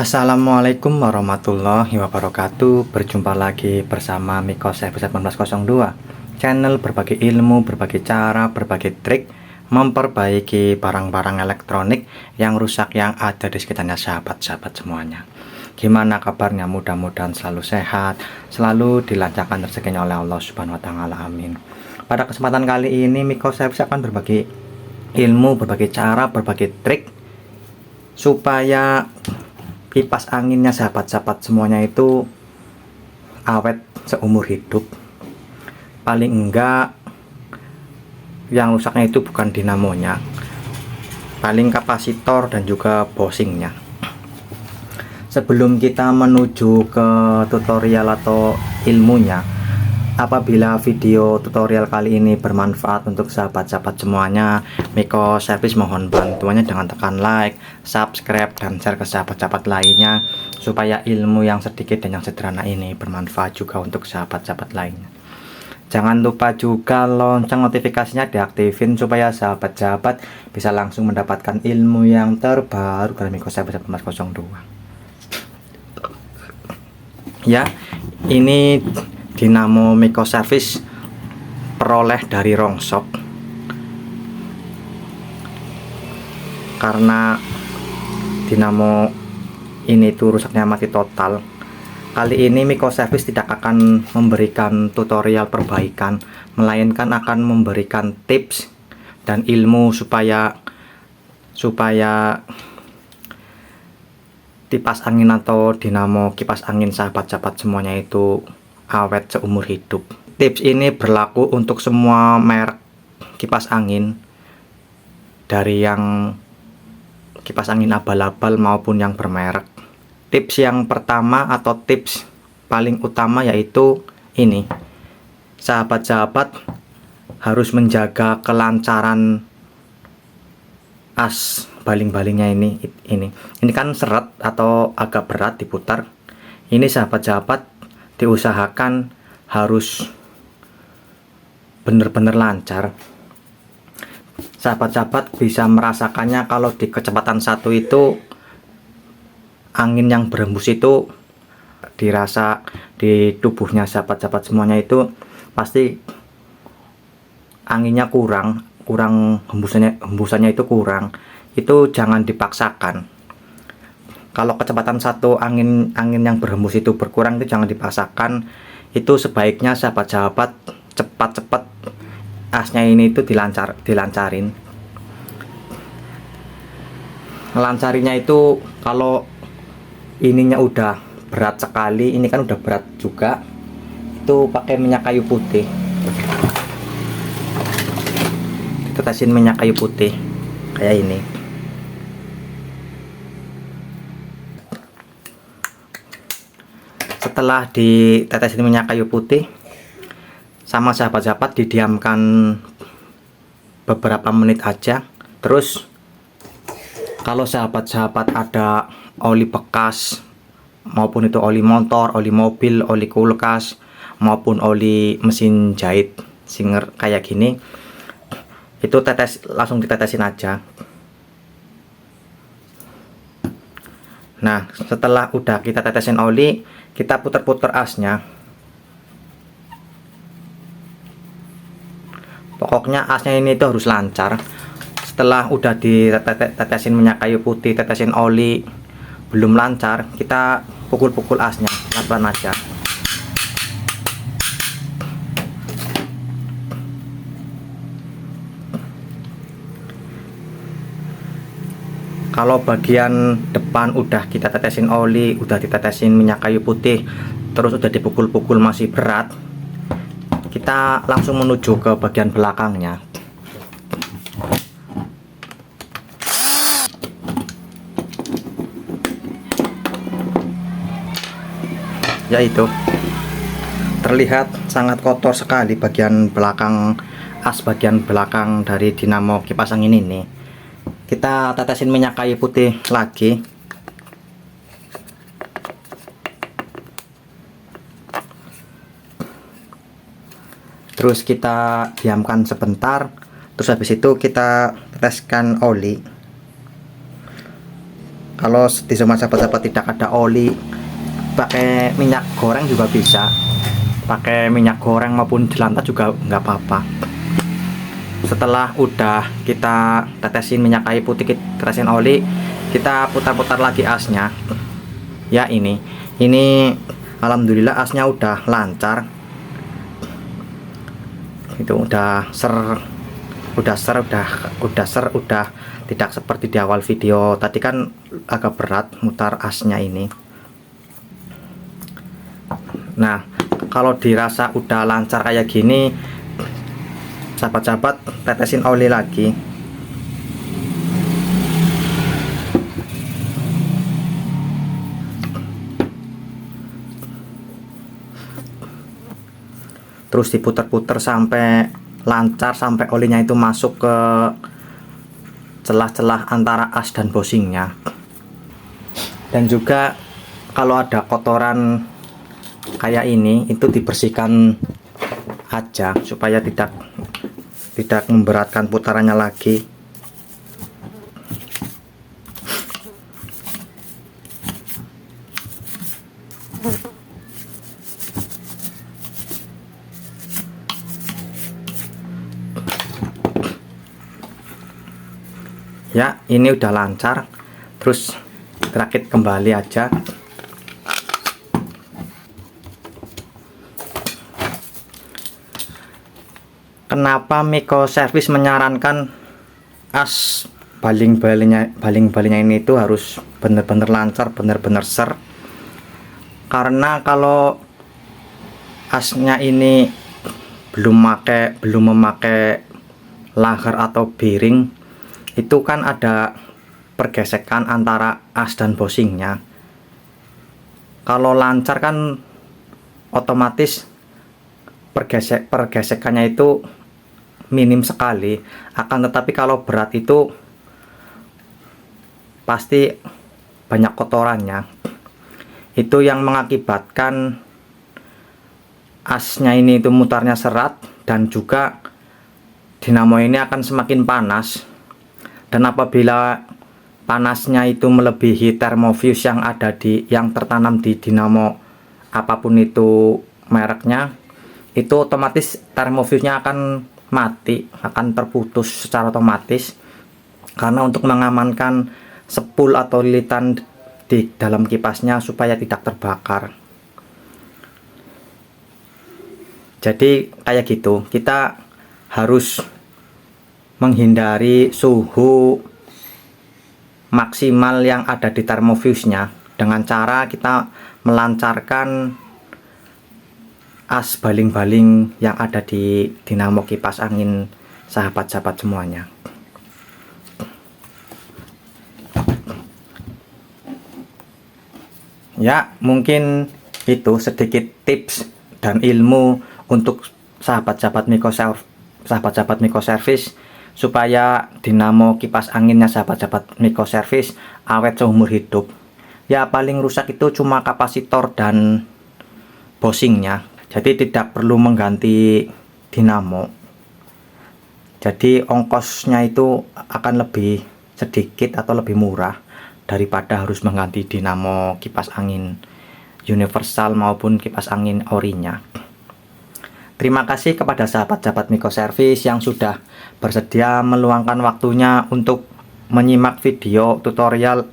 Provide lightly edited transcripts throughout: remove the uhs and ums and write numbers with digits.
Assalamualaikum warahmatullahi wabarakatuh. Berjumpa lagi bersama Miko Service 1802, channel berbagi ilmu, berbagi cara, berbagi trik memperbaiki barang-barang elektronik yang rusak yang ada di sekitarnya sahabat-sahabat semuanya. Gimana kabarnya? Mudah-mudahan selalu sehat, selalu dilancarkan rezekinya oleh Allah Subhanahu wa taala. Amin. Pada kesempatan kali ini Miko Service akan berbagi ilmu, berbagi cara, berbagi trik supaya kipas anginnya sahabat-sahabat semuanya itu awet seumur hidup. Paling enggak yang rusaknya itu bukan dinamonya, paling kapasitor dan juga bosingnya. Sebelum kita menuju ke tutorial atau ilmunya, apabila video tutorial kali ini bermanfaat untuk sahabat-sahabat semuanya, Miko Service mohon bantuannya dengan tekan like, subscribe, dan share ke sahabat-sahabat lainnya supaya ilmu yang sedikit dan yang sederhana ini bermanfaat juga untuk sahabat-sahabat lainnya. Jangan lupa juga lonceng notifikasinya diaktifin supaya sahabat-sahabat bisa langsung mendapatkan ilmu yang terbaru dari Miko Service 1802. Ya, ini dinamo Miko Service peroleh dari Rongsok karena dinamo ini tuh rusaknya mati total. Kali ini Miko Service tidak akan memberikan tutorial perbaikan, melainkan akan memberikan tips dan ilmu supaya kipas angin atau dinamo kipas angin sahabat-sahabat semuanya itu awet seumur hidup. Tips ini berlaku untuk semua merek kipas angin, dari yang kipas angin abal-abal maupun yang bermerek. Tips yang pertama atau tips paling utama yaitu ini, sahabat-sahabat harus menjaga kelancaran as baling-balingnya ini kan seret atau agak berat diputar. Ini sahabat-sahabat diusahakan harus benar-benar lancar. Sahabat-sahabat bisa merasakannya kalau di kecepatan 1 itu angin yang berhembus itu dirasa di tubuhnya sahabat-sahabat semuanya itu pasti anginnya kurang hembusannya itu kurang. Itu jangan dipaksakan. Kalau kecepatan 1 angin yang berhembus itu berkurang, itu jangan dipaksakan. Itu sebaiknya sahabat-sahabat cepat-cepat asnya ini itu dilancarin. Ngelancarinya itu kalau ininya udah berat sekali, ini kan udah berat juga, itu pakai minyak kayu putih. Tetesin minyak kayu putih kayak ini. Setelah ditetesin minyak kayu putih sama sahabat-sahabat, didiamkan beberapa menit aja. Terus kalau sahabat-sahabat ada oli bekas, maupun itu oli motor, oli mobil, oli kulkas, maupun oli mesin jahit Singer kayak gini, itu langsung ditetesin aja. Nah, setelah udah kita tetesin oli, kita puter-puter asnya. Pokoknya asnya ini itu harus lancar. Setelah udah ditetesin minyak kayu putih, tetesin oli, belum lancar, kita pukul-pukul asnya pelan-pelan aja. Kalau bagian depan udah kita tetesin oli, udah ditetesin minyak kayu putih, terus udah dipukul-pukul masih berat, kita langsung menuju ke bagian belakangnya. Yaitu terlihat sangat kotor sekali bagian belakang as, bagian belakang dari dinamo kipas angin ini. Kita tetesin minyak kayu putih lagi. Terus kita diamkan sebentar. Terus habis itu kita teteskan oli. Kalau di rumah sahabat-sahabat tidak ada oli, pakai minyak goreng juga bisa, pakai minyak goreng maupun jelantah juga nggak apa-apa. Setelah udah kita tetesin minyak kayu putih, kita tetesin oli, kita putar-putar lagi asnya. Ya, ini alhamdulillah asnya udah lancar. Itu udah tidak seperti di awal video tadi, kan agak berat mutar asnya ini. Nah, kalau dirasa udah lancar kayak gini, sahabat-sahabat, tetesin oli lagi. Terus diputar-putar sampai lancar, sampai olinya itu masuk ke celah-celah antara as dan bosingnya. Dan juga kalau ada kotoran kayak ini, itu dibersihkan aja supaya tidak memberatkan putarannya lagi. Ya, ini udah lancar. Terus rakit kembali aja. Kenapa Miko Service menyarankan as baling-balingnya ini itu harus bener-bener lancar, bener-bener ser? Karena kalau asnya ini belum memakai laher atau bearing, itu kan ada pergesekan antara as dan bosingnya. Kalau lancar kan otomatis pergesekannya itu minim sekali. Akan tetapi kalau berat itu pasti banyak kotorannya. Itu yang mengakibatkan asnya ini itu mutarnya serat, dan juga dinamo ini akan semakin panas. Dan apabila panasnya itu melebihi termofuse yang tertanam di dinamo apapun itu mereknya, itu otomatis termofuse-nya akan mati, akan terputus secara otomatis. Karena untuk mengamankan sepul atau lilitan di dalam kipasnya supaya tidak terbakar. Jadi kayak gitu, kita harus menghindari suhu maksimal yang ada di termofuse-nya dengan cara kita melancarkan as baling-baling yang ada di dinamo kipas angin sahabat-sahabat semuanya. Ya, mungkin itu sedikit tips dan ilmu untuk sahabat-sahabat Miko Service, supaya dinamo kipas anginnya sahabat-sahabat Miko Service awet seumur hidup. Ya, paling rusak itu cuma kapasitor dan bosingnya, jadi tidak perlu mengganti dinamo. Jadi ongkosnya itu akan lebih sedikit atau lebih murah daripada harus mengganti dinamo kipas angin universal maupun kipas angin orinya. Terima kasih kepada sahabat-sahabat Miko Service yang sudah bersedia meluangkan waktunya untuk menyimak video tutorial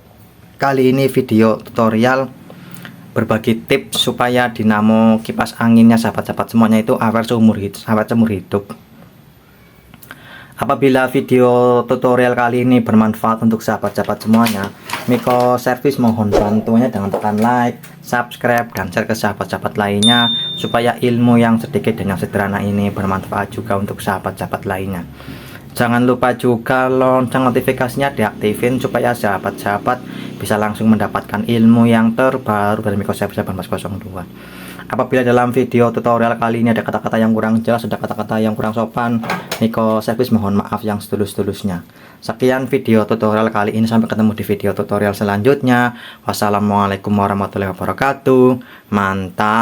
kali ini. Video tutorial berbagi tips supaya dinamo kipas anginnya sahabat-sahabat semuanya itu awet seumur hidup. Apabila video tutorial kali ini bermanfaat untuk sahabat-sahabat semuanya, Miko Service mohon bantunya dengan tekan like, subscribe, dan share ke sahabat-sahabat lainnya, supaya ilmu yang sedikit dan yang sederhana ini bermanfaat juga untuk sahabat-sahabat lainnya. Jangan lupa juga lonceng notifikasinya diaktifin supaya sahabat-sahabat bisa langsung mendapatkan ilmu yang terbaru dari Miko Service 1802. Apabila dalam video tutorial kali ini ada kata-kata yang kurang jelas, ada kata-kata yang kurang sopan, Miko Service mohon maaf yang setulus-tulusnya. Sekian video tutorial kali ini, sampai ketemu di video tutorial selanjutnya. Wassalamualaikum warahmatullahi wabarakatuh. Mantap.